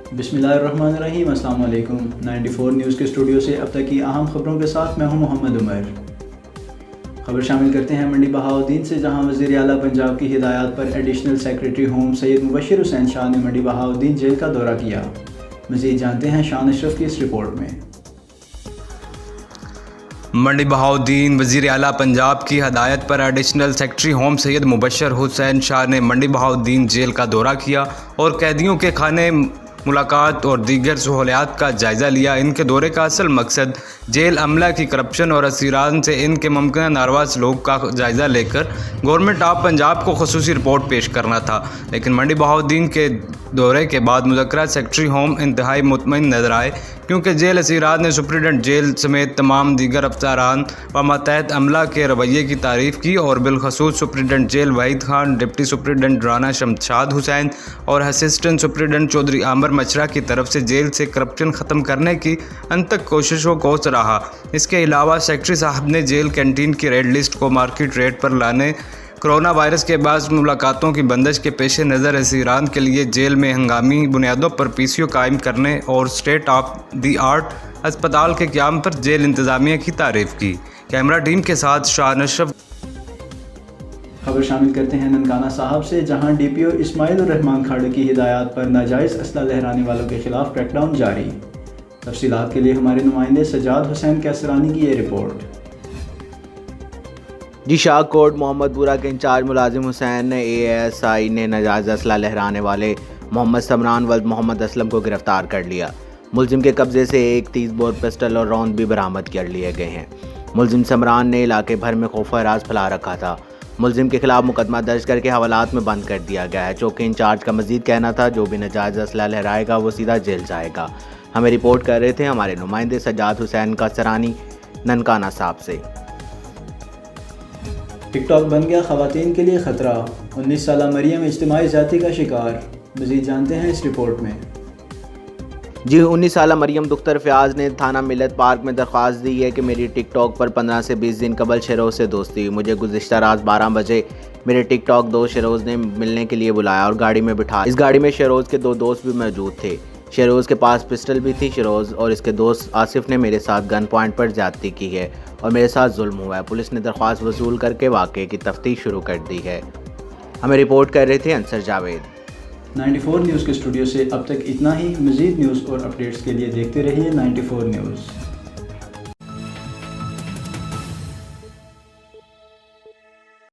बिस्मिल्लाहिर्रहमानिर्रहीम। अस्सलाम वालेकुम। 94 न्यूज़ के स्टूडियो से अब तक की अहम खबरों के साथ मैं हूं मोहम्मद उमर। खबर शामिल करते हैं मंडी बहाउद्दीन से, जहां वज़ीर आला पंजाब की हिदायत पर additional secretary home Syed Mubashar Hussain Shah ने मंडी बहाउद्दीन जेल का दौरा किया। मज़ीद जानते हैं शान अशरफ की इस रिपोर्ट में। मंडी बहाउद्दीन वज़ीर आला पंजाब की हदायत पर additional secretary home Syed Mubashar Hussain Shah ने मंडी बहाउद्दीन जेल का दौरा किया और कैदियों के खाने, मुलाकात और दीगर सहूलियात का जायज़ा लिया। इनके दौरे का असल मकसद जेल अमला की करप्शन और असीरान से इनके मुमकिन नारवा सलूक का जायज़ा लेकर गवर्नमेंट ऑफ पंजाब को खुसूसी रिपोर्ट पेश करना था। लेकिन मंडी बहाउद्दीन के दौरे के बाद मुज़क्करा सेक्रेटरी होम इंतहाई मुतमईन नजर आए, क्योंकि जेल असीरात ने सुप्रीडेंट जेल समेत तमाम दीगर अफसरान व मातहत अमला के रवैये की तारीफ़ की और बिलखसूस superintendent jail Wahid Khan, deputy superintendent Rana Shamshad Hussain और असिस्टेंट सुप्रीडेंट चौधरी आमिर मचरा की तरफ से जेल से करप्शन ख़त्म करने की अनतक कोशिशों को सराहा। इसके अलावा सेक्रेटरी साहब ने जेल कैंटीन की रेड लिस्ट को मार्केट रेट पर लाने, कोरोना वायरस के बाद मुलाकातों की बंदिश के पेश नज़र असीरान के लिए जेल में हंगामी बुनियादों पर PCO कायम करने और स्टेट ऑफ दी आर्ट अस्पताल के क़याम पर जेल इंतज़ामिया की तारीफ़ की। कैमरा टीम के साथ शान अशरफ। खबर शामिल करते हैं ननकाना साहब से, जहां DPO इस्माइल रहमान खाड़े की हिदायत पर नाजायज़ असला लहराने वालों के खिलाफ क्रैकडाउन जारी। तफसीलात के लिए हमारे नुमाइंदे सजाद हुसैन कैसरानी की ये रिपोर्ट। जी, शाह कोर्ट मोहम्मदपुरा के इंचार्ज मुलाजिम हुसैन ने ASI ने नाजायज़ असला लहराने वाले मोहम्मद समरान वल्द मोहम्मद असलम को गिरफ्तार कर लिया। मुलजिम के कब्जे से एक 30 बोर पिस्टल और रौंद भी बरामद कर लिए गए हैं। मुलजिम समरान ने इलाके भर में खौफ राज फैला रखा था। मुलजिम के खिलाफ मुकदमा दर्ज करके हवालात में बंद कर दिया गया है। चौकी इंचार्ज का मजीद कहना था, जो भी नाजायज़ असला लहराएगा वो सीधा जेल जाएगा। हमें रिपोर्ट कर रहे थे हमारे नुमाइंदे सजाद हुसैन कैसरानी ननकाना साहब से। टिकटॉक बन गया ख़वातीन के लिए ख़तरा, 19 साला मरियम इज्तिमाई ज़्यादती का शिकार। मज़ीद जानते हैं इस रिपोर्ट में। जी, 19 साला मरियम दुख्तर फ़याज़ ने थाना मिलत पार्क में दरख्वास्त दी है कि मेरी टिकटॉक पर 15 से 20 दिन कबल शरोज़ से दोस्ती हुई। मुझे गुज़िश्ता रात 12 बजे मेरे टिकटॉक दोस्त शरोज़ ने मिलने के लिए बुलाया और गाड़ी में बिठा। इस गाड़ी में शरोज़ के 2 दोस्त भी मौजूद थे। शरोज़ के पास पिस्टल भी थी। शरोज़ और इसके दोस्त आसिफ ने मेरे साथ गन पॉइंट पर ज़्यादती की है और मेरे साथ जुल्म हुआ है। पुलिस ने दरख्वास्त वसूल करके वाक़े की तफ्तीश शुरू कर दी है। हमें रिपोर्ट कर रहे थे अंसर जावेद। 94 न्यूज़ के स्टूडियो से अब तक इतना ही। मज़ीद न्यूज़ और अपडेट्स के लिए देखते रहिए 94 न्यूज़।